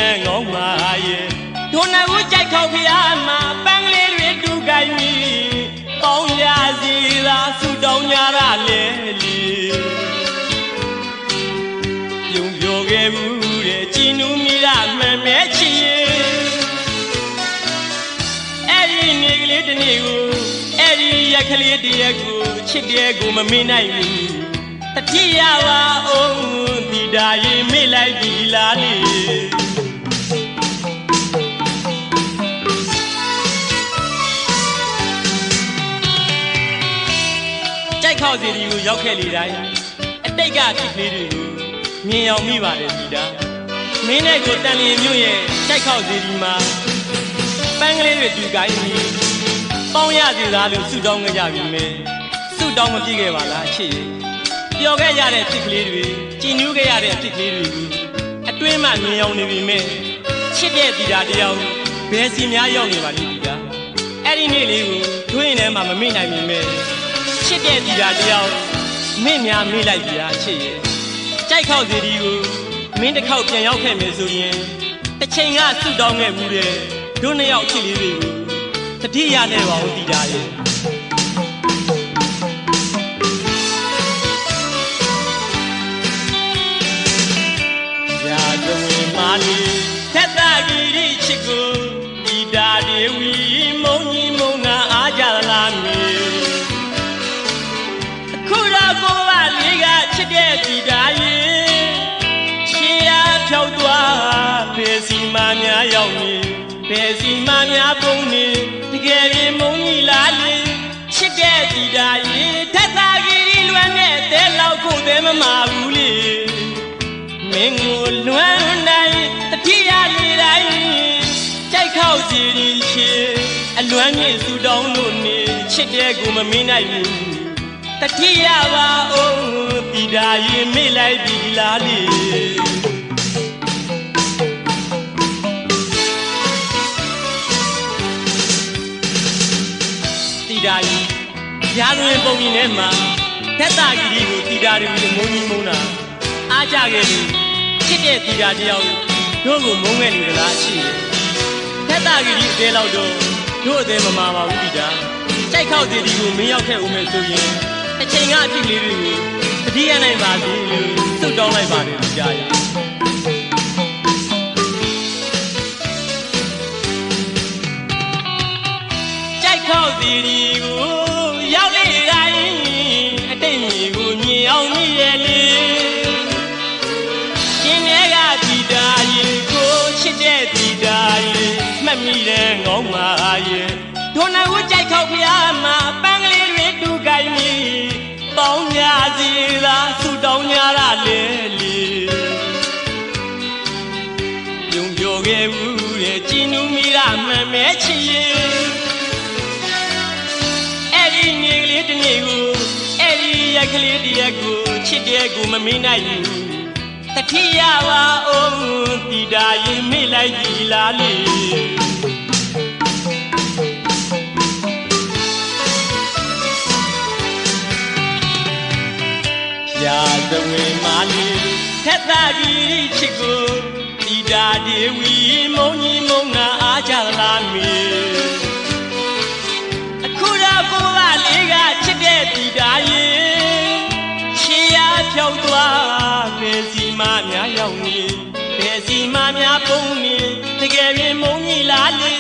တဲ့ငေါမာရဲ့ဒုနာဦးကြိုက်ခေါက်ဖျားမှာပန်းကလေးတွေတူကိုင်းပြီးပေါင်းရစီသာဆူတောင်းကြရလေလေပြုံပြောခဲ့ဘူးတဲ့ကြည်နူးမိရမှန်မဲချီအဲ့ဒီနေကလေးတနေ့ကိုအဲ့ဒီရက်ကလေးတရက်ကိုချစ်တဲ့ကိုမမေ့နိုင်ဘူးတတိယပါအောင်ဒီဒါရင်မေ့လိုက်ပြီလားလေကြိုက်ခေါက်စီဒီကိုရောက်ခဲ့လေတိုင်းအတိတ်ကဖြစ်ကလေးတွေကိုမြင်အောင်မိပါတယ်ဒီဒါမင်းနဲ့ကိုတန်လျင်မြို့ရဲ့ကြိုက်ခေါက်စီဒီမှာပန်းကလေးတွေတူကိုင်းပြီးပေါင်းရစီသားလို့ဆူတောင်းကြပြီမယ်ဆူတောင်းမပြည့်ခဲ့ပါလားချစ်ရဲ့ပျော်ခဲ့ရတဲ့ဖြစ်ကလေးတွေကြည်နူးခဲ့ရတဲ့ဖြစ်ကလေးတွေကိုအတွင်းမှာမြင်အောင်နေပြီမယ်ချစ်တဲ့ဒီဒါတယောက်ဘယ်စီများရောက်နေပါလိမ့်ဒီဒါအဲ့ဒီနေ့လေးကိုတွင်းထဲမှာမမေ့နိုင်ပြီမယ်ချစ်တဲ့ဒီဒါတယောက်မေ့များမေ့လိုက်ပြီလားချစ်ရဲ့ကြိုက်ခေါက်စီဒီကိုမင်းတစ်ခေါက်ပြန်ရောက်ခဲ့မယ်ဆိုရင်တစ်ချိန်ကဆူတောင်းခဲ့မှုတဲ့တို့နှစ်ယောက်ချစ်လေးတွေကိုတတိယနဲ့ပါဦးဒီဒါရဲ့ရာဇဝင်မာလီသက်သာကြီးချစ်ကိုဒီဒါတွေဝီမုံကြီးမုံနာအားကြလားမေအခုတော့ကိုကလေးကချစ်တဲ့ဒီဒါရဲ့ချီရဖြောက်သွားဘယ်စီမှများရောက်နေဘယ်စီမှများပုံနေတကယ်ရင်မုံကြီးလားလေချစ်တဲ့ဒီဒါရဲ့သက်သာကြီးလွမ်းတဲ့တဲလောက်ကိုတဲမမာဘူးလေမင်းကိုလွမ်းနိုင်တတိယလေးတိုင်းကြိုက်ခေါက်စီရီချေအလွမ်းမြေသူတောင်းလို့နေချစ်တဲ့ကိုမမင်းနိုင်ဘူးတတိယပါအောင်ဒီဒါရင်မေ့လိုက်ပြီလားလေဒီဒါရင်ရာဇဝင်ပုံရင်ထဲမှာသက်သာကြီးကိုဒီဒါတွေကိုမုံကြီးမုံတာအားကြခဲ့ပြီချစ်တဲ့ဒီဒါတယောက်တို့ကိုမုန်းခဲ့နေကြလားရှိတယ်သက်သာကြီးအသေးလောက်တော့တို့အသေးမမာပါဘူးဒီဒါကြိုက်ခေါက်စီဒီကိုမင်းရောက်ခဲ့ဦးမယ်ဆိုရင်အချိန်ကအဖြစ်လေးတွေကိုတတိယနိုင်ပါစေလို့ဆုတောင်းလိုက်ပါတယ်ဒီဒါရဲ့ကြိုက်ခေါက်စီဒီကိုရောက်လေတိုင်းအတိတ်မျိုးကိုမြင်အောင်မြည်ရလေရှင်တွေကဒီဒါရင်ကိုချစ်တဲ့ဒီဒါရင်မှတ်မိတဲ့ငေါမာရဲ့ဒုနာဦးကြိုက်ခေါက်ဖျားမှာပန်းကလေးတွေတူကိုင်းပြီးပေါင်းကြစီသာဆူတောင်းကြရလေလေပြုံပြောခဲ့ဘူးတဲ့ကြည်နူးမိရမှန်မဲချီအဲ့ဒီနေကလေးတနေ့ကိုအဲ့ဒီရက်ကလေးတရက်ကိုချစ်တဲ့ကိုမမေ့နိုင်ဘူးတတိယပါအောင်ဒီဒါရင်မေ့လိုက်ပြီလားလေရာဇဝင်မာလီသက်သာကြီးချစ်ကိုဒီဒါတွေဝီမုံကြီးမုံနာအားကြလားမေအခုတော့ကိုကလေးကချစ်တဲ့ဒီဒါရဲ့ချီရဖြောက်သွားဘယ်စီမှများရောက်နေဘယ်စီမှများပုံနေတကယ်ရင်မုံကြီးလားလေ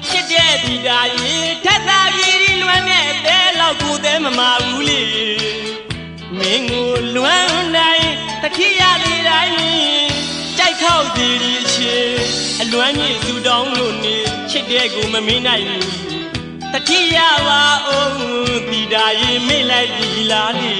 ချစ်တဲ့ဒီဒါရဲ့သက်သာကြီးလွမ်းတဲ့တဲလောက်ကိုတဲမမာဘူးလေမင်းကိုလွမ်းနိုင်တတိယလေးတိုင်းကြိုက်ခေါက်စီရီချေအလွမ်းမြေသူတောင်းလို့နေချစ်တဲ့ကိုမမေ့နိုင်ဘူးတတိယပါအောင်ဒီဒါရင်မေ့လိုက်ပြီလားလေ